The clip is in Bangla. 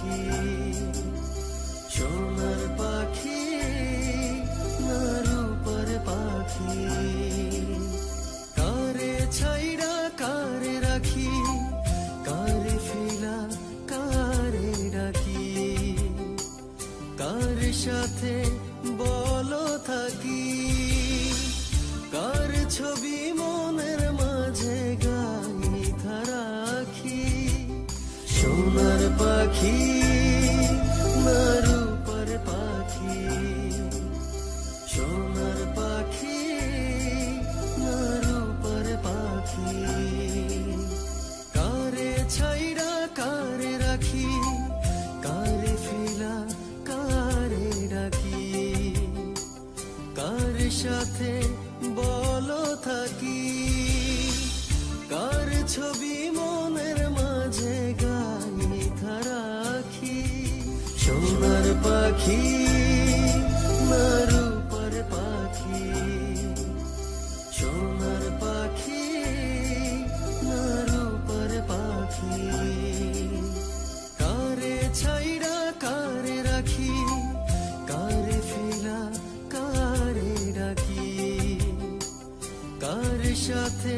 রাখি। সোনার পাখি না রূপার পাখি, কারে ছাইড়া কারে রাখি, কারে ফিলা কারে ডাকি, কার সাথে বলো থাকি, কার ছবি মনের মাঝে গাইথা রাখি। সোনার পাখি না রূপার পাখি, সোনার পাখি না রূপার পাখি, কারে ছাইড়া কারে রাখি, কারে ফিলা কারে ডাকি, কার সাথে বলো থাকি, কার ছবি মনের মাঝে গাইথা রাখি। সোনার পাখি না রূপার পাখি, সোনার পাখি না রূপার পাখি, কারে ছাইড়া কারে রাখি, কারে ফিলা কারে ডাকি, কার সাথে